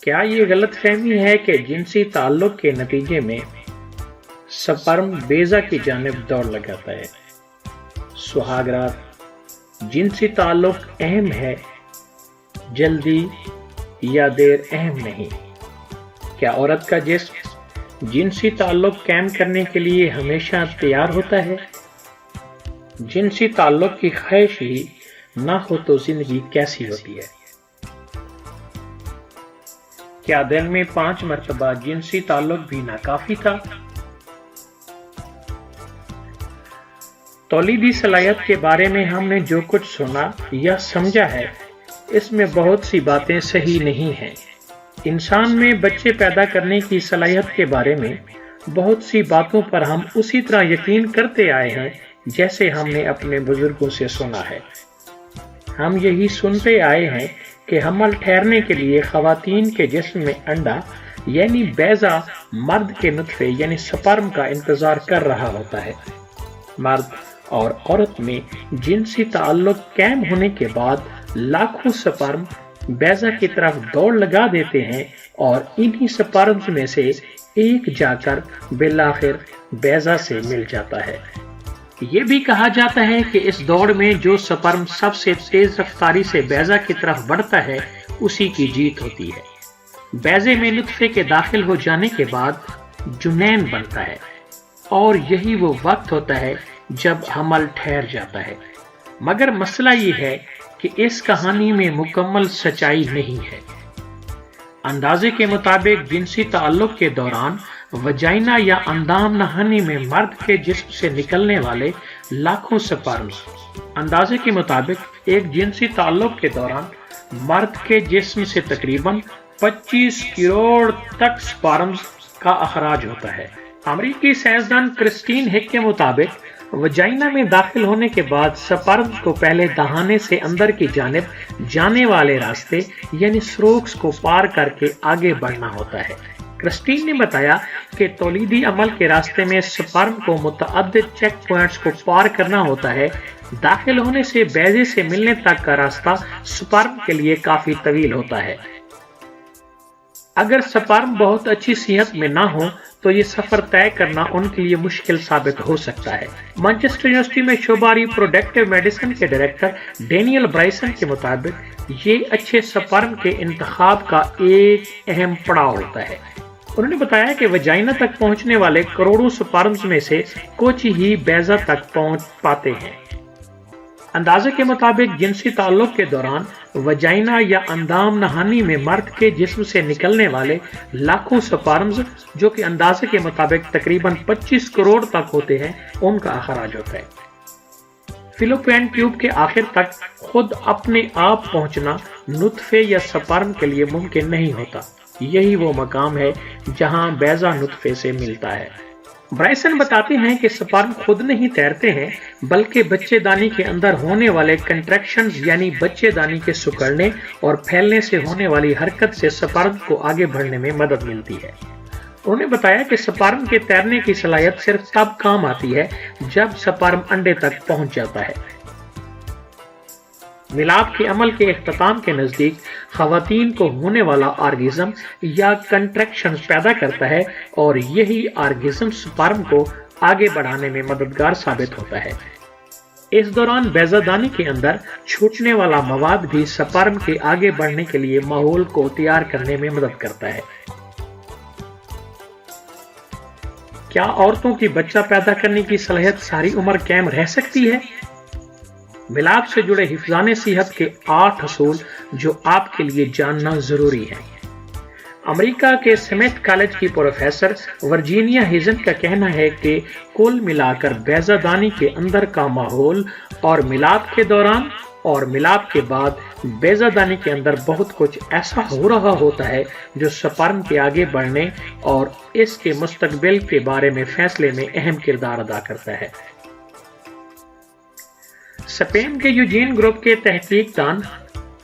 کیا یہ غلط فہمی ہے کہ جنسی تعلق کے نتیجے میں سپرم بیضہ کی جانب دوڑ لگاتا ہے؟ سہاگ رات، جنسی تعلق اہم ہے، جلدی یا دیر اہم نہیں۔ کیا عورت کا جسم جنسی تعلق قائم کرنے کے لیے ہمیشہ تیار ہوتا ہے؟ جنسی تعلق کی خواہش ہی نہ ہو تو زندگی کیسی ہوتی ہے؟ کیا دن میں 5 مرتبہ جنسی تعلق بھی ناکافی تھا؟ تولیدی صلاحیت کے بارے میں ہم نے جو کچھ سنا یا سمجھا ہے، اس میں بہت سی باتیں صحیح نہیں ہیں۔ انسان میں بچے پیدا کرنے کی صلاحیت کے بارے میں بہت سی باتوں پر ہم اسی طرح یقین کرتے آئے ہیں جیسے ہم نے اپنے بزرگوں سے سنا ہے۔ ہم یہی سنتے آئے ہیں کہ حمل ٹھہرنے کے لیے خواتین کے جسم میں انڈا یعنی بیضہ مرد کے نطفے یعنی سپرم کا انتظار کر رہا ہوتا ہے۔ مرد اور عورت میں جنسی تعلق قائم ہونے کے بعد لاکھوں سپرم بیضہ کی طرف دوڑ لگا دیتے ہیں اور انہی سپرمز میں سے ایک جا کر بالآخر بیضہ سے مل جاتا ہے۔ یہ بھی کہا جاتا ہے کہ اس دوڑ میں جو سپرم سب سے تیز رفتاری سے بیضہ کی طرف بڑھتا ہے اسی کی جیت ہوتی ہے۔ بیضے میں نطفے کے داخل ہو جانے کے بعد جنین بنتا ہے اور یہی وہ وقت ہوتا ہے جب حمل ٹھہر جاتا ہے۔ مگر مسئلہ یہ ہے کہ اس کہانی میں مکمل سچائی نہیں ہے۔ اندازے کے مطابق جنسی تعلق کے دوران وجائنا یا اندام نہانی میں مرد کے جسم سے نکلنے والے لاکھوں سپرمز، اندازے کے مطابق ایک جنسی تعلق کے دوران مرد کے جسم سے تقریباً 25 کروڑ تک سپرمز کا اخراج ہوتا ہے۔ امریکی سائنسدان کرسٹین ہک کے مطابق وجائنا میں داخل ہونے کے بعد سپرمز کو پہلے دہانے سے اندر کی جانب جانے والے راستے یعنی سروکس کو پار کر کے آگے بڑھنا ہوتا ہے۔ کرسٹین نے بتایا کہ تولیدی عمل کے راستے میں سپرم کو متعدد چیک پوائنٹس کو پار کرنا ہوتا ہے۔ داخل ہونے سے بیضے سے ملنے تک کا راستہ سپرم کے لیے کافی طویل ہوتا ہے۔ اگر سپرم بہت اچھی صحت میں نہ ہو تو یہ سفر طے کرنا ان کے لیے مشکل ثابت ہو سکتا ہے۔ مانچسٹر یونیورسٹی میں شعبہ ریپروڈکٹیو میڈیسن کے ڈائریکٹر ڈینیل برائسن کے مطابق یہ اچھے سپرم کے انتخاب کا ایک اہم پڑاؤ ہوتا ہے۔ انہوں نے بتایا کہ وجائنا تک پہنچنے والے کروڑوں سپرمز میں سے کچھ ہی بیضہ تک پہنچ پاتے ہیں۔ اندازے کے مطابق جنسی تعلق کے دوران وجائنا یا اندام نہانی میں مرد کے جسم سے نکلنے والے لاکھوں سپرمز جو کہ اندازے کے مطابق تقریباً 25 کروڑ تک ہوتے ہیں ان کا اخراج ہوتا ہے۔ فیلوپین ٹیوب کے آخر تک خود اپنے آپ پہنچنا نطفے یا سپرم کے لیے ممکن نہیں ہوتا۔ یہی وہ مقام ہے جہاں بیضہ نطفے سے ملتا ہے۔ برائسن بتاتے ہیں کہ سپرم خود نہیں تیرتے ہیں بلکہ بچے دانی کے اندر ہونے والے کنٹریکشنز یعنی بچے دانی کے سکڑنے اور پھیلنے سے ہونے والی حرکت سے سپرم کو آگے بڑھنے میں مدد ملتی ہے۔ انہوں نے بتایا کہ سپرم کے تیرنے کی صلاحیت صرف تب کام آتی ہے جب سپرم انڈے تک پہنچ جاتا ہے۔ ملاپ کے عمل کے اختتام کے نزدیک خواتین کو ہونے والا آرگزم یا کنٹریکشن پیدا کرتا ہے اور یہی آرگزم سپرم کو آگے بڑھانے میں مددگار ثابت ہوتا ہے۔ اس دوران بیضہ دانی کے اندر چھوٹنے والا مواد بھی سپرم کے آگے بڑھنے کے لیے ماحول کو تیار کرنے میں مدد کرتا ہے۔ کیا عورتوں کی بچہ پیدا کرنے کی صلاحیت ساری عمر قائم رہ سکتی ہے؟ ملاپ سے جڑے حفظان صحت کے 8 اصول جو آپ کے لیے جاننا ضروری ہے۔ امریکہ کے سمتھ کالج کی پروفیسر ورجینیا ہیزن کا کہنا ہے کہ کل ملا کر بیضہ دانی کے اندر کا ماحول اور ملاپ کے دوران اور ملاپ کے بعد بیضہ دانی کے اندر بہت کچھ ایسا ہو رہا ہوتا ہے جو سپرم کے آگے بڑھنے اور اس کے مستقبل کے بارے میں فیصلے میں اہم کردار ادا کرتا ہے۔ اسپین کے یوجین گروپ کے تحقیق دان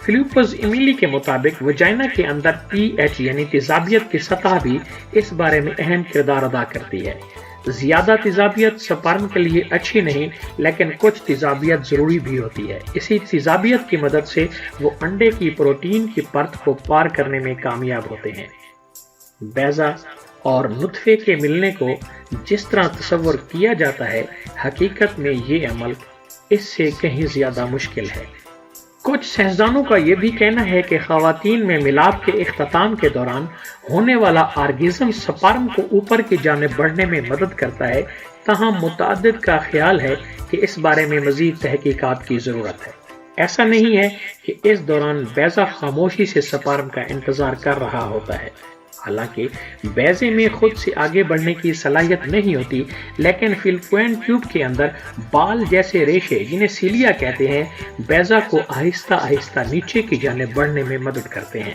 فلیپز ایمیلی کے مطابق وجائنا کے اندر پی ایچ یعنی تیزابیت کی سطح بھی اس بارے میں اہم کردار ادا کرتی ہے۔ زیادہ تیزابیت سپرم کے لیے اچھی نہیں، لیکن کچھ تیزابیت ضروری بھی ہوتی ہے۔ اسی تیزابیت کی مدد سے وہ انڈے کی پروٹین کی پرت کو پار کرنے میں کامیاب ہوتے ہیں۔ بیضہ اور نطفے کے ملنے کو جس طرح تصور کیا جاتا ہے، حقیقت میں یہ عمل اس سے کہیں زیادہ مشکل ہے۔ کچھ سائنسدانوں کا یہ بھی کہنا ہے کہ خواتین میں ملاپ کے اختتام کے دوران ہونے والا آرگزم سپرم کو اوپر کی جانب بڑھنے میں مدد کرتا ہے، تاہم متعدد کا خیال ہے کہ اس بارے میں مزید تحقیقات کی ضرورت ہے۔ ایسا نہیں ہے کہ اس دوران بیضہ خاموشی سے سپرم کا انتظار کر رہا ہوتا ہے۔ حالانکہ بیضے میں خود سے آگے بڑھنے کی صلاحیت نہیں ہوتی، لیکن فلوپوئن ٹیوب کے اندر بال جیسے ریشے جنہیں سیلیا کہتے ہیں، بیضہ کو آہستہ آہستہ نیچے کی جانب بڑھنے میں مدد کرتے ہیں۔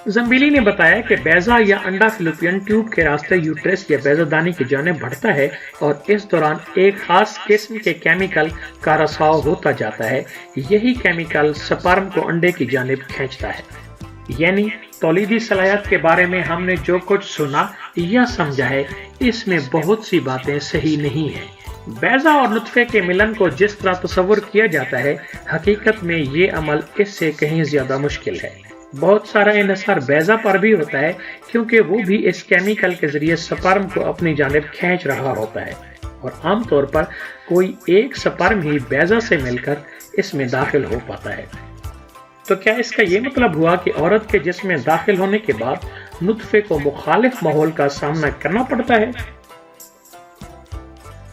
زمبیلی نے بتایا کہ بیضہ یا انڈا فلوپین ٹیوب کے راستے یوٹرس یا بیضہ دانی کی جانب بڑھتا ہے اور اس دوران ایک خاص قسم کے کیمیکل کا رساؤ ہوتا جاتا ہے۔ یہی کیمیکل سپرم کو انڈے کی جانب کھینچتا ہے۔ یعنی تولیدی صلاحیت کے بارے میں ہم نے جو کچھ سنا یا سمجھا ہے، اس میں بہت سی باتیں صحیح نہیں ہیں۔ بیضہ اور نطفے کے ملن کو جس طرح تصور کیا جاتا ہے، حقیقت میں یہ عمل اس سے کہیں زیادہ مشکل ہے۔ بہت سارا انحصار بیضہ پر بھی ہوتا ہے، کیونکہ وہ بھی اس کیمیکل کے ذریعے سپرم کو اپنی جانب کھینچ رہا ہوتا ہے، اور عام طور پر کوئی ایک سپرم ہی بیضہ سے مل کر اس میں داخل ہو پاتا ہے۔ تو کیا اس کا یہ مطلب ہوا کہ عورت کے جسم میں داخل ہونے کے بعد نطفے کو مخالف ماحول کا سامنا کرنا پڑتا ہے؟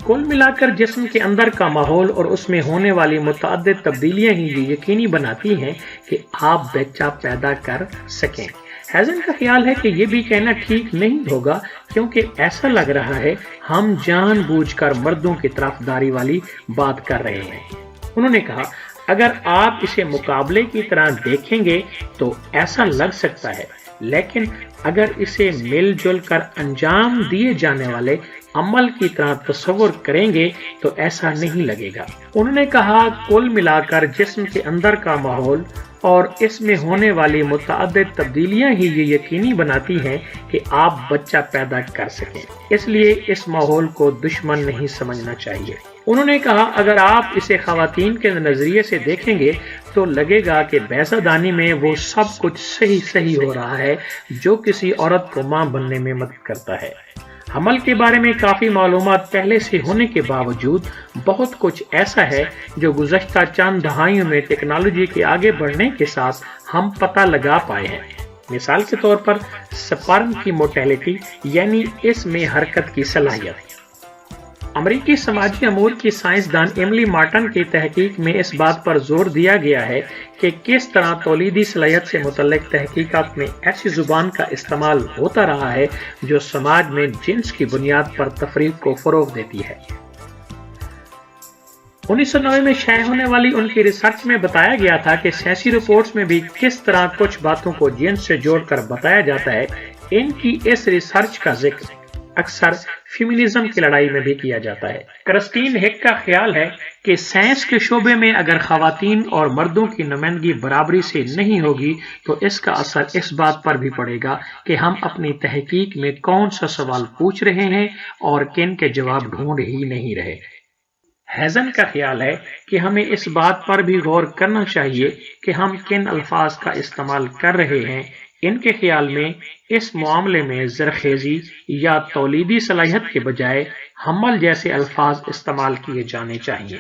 کل ملا کر جسم کے اندر کا ماحول اور اس میں ہونے والی متعدد تبدیلیاں ہی یہ یقینی بناتی ہیں کہ آپ بچہ پیدا کر سکیں۔ ہیزن کا خیال ہے کہ یہ بھی کہنا ٹھیک نہیں ہوگا، کیونکہ ایسا لگ رہا ہے ہم جان بوجھ کر مردوں کی طرفداری والی بات کر رہے ہیں۔ انہوں نے کہا، اگر آپ اسے مقابلے کی طرح دیکھیں گے تو ایسا لگ سکتا ہے، لیکن اگر اسے مل جل کر انجام دیے جانے والے عمل کی طرح تصور کریں گے تو ایسا نہیں لگے گا۔ انہوں نے کہا، کل ملا کر جسم کے اندر کا ماحول اور اس میں ہونے والی متعدد تبدیلیاں ہی یہ یقینی بناتی ہیں کہ آپ بچہ پیدا کر سکیں، اس لیے اس ماحول کو دشمن نہیں سمجھنا چاہیے۔ انہوں نے کہا، اگر آپ اسے خواتین کے نظریے سے دیکھیں گے تو لگے گا کہ بیضہ دانی میں وہ سب کچھ صحیح ہو رہا ہے جو کسی عورت کو ماں بننے میں مدد کرتا ہے۔ حمل کے بارے میں کافی معلومات پہلے سے ہونے کے باوجود بہت کچھ ایسا ہے جو گزشتہ چند دہائیوں میں ٹیکنالوجی کے آگے بڑھنے کے ساتھ ہم پتہ لگا پائے ہیں۔ مثال کے طور پر سپرم کی موٹیلٹی، یعنی اس میں حرکت کی صلاحیت۔ امریکی سماجی امور کی سائنسدان ایملی مارٹن کی تحقیق میں اس بات پر زور دیا گیا ہے کہ کس طرح تولیدی صلاحیت سے متعلق تحقیقات میں ایسی زبان کا استعمال ہوتا رہا ہے جو سماج میں جنس کی بنیاد پر تفریق کو فروغ دیتی ہے۔ 1990 میں شائع ہونے والی ان کی ریسرچ میں بتایا گیا تھا کہ سیاسی رپورٹس میں بھی کس طرح کچھ باتوں کو جنس سے جوڑ کر بتایا جاتا ہے۔ ان کی اس ریسرچ کا ذکر اکثر فیمنزم کی لڑائی میں بھی کیا جاتا ہے۔ کرسٹین ہک کا خیال ہے کہ سائنس کے شعبے میں اگر خواتین اور مردوں کی نمائندگی برابری سے نہیں ہوگی تو اس کا اثر اس بات پر بھی پڑے گا کہ ہم اپنی تحقیق میں کون سا سوال پوچھ رہے ہیں اور کن کے جواب ڈھونڈ ہی نہیں رہے۔ ہیزن کا خیال ہے کہ ہمیں اس بات پر بھی غور کرنا چاہیے کہ ہم کن الفاظ کا استعمال کر رہے ہیں۔ ان کے خیال میں اس معاملے میں زرخیزی یا تولیدی صلاحیت کے بجائے حمل جیسے الفاظ استعمال کیے جانے چاہیے۔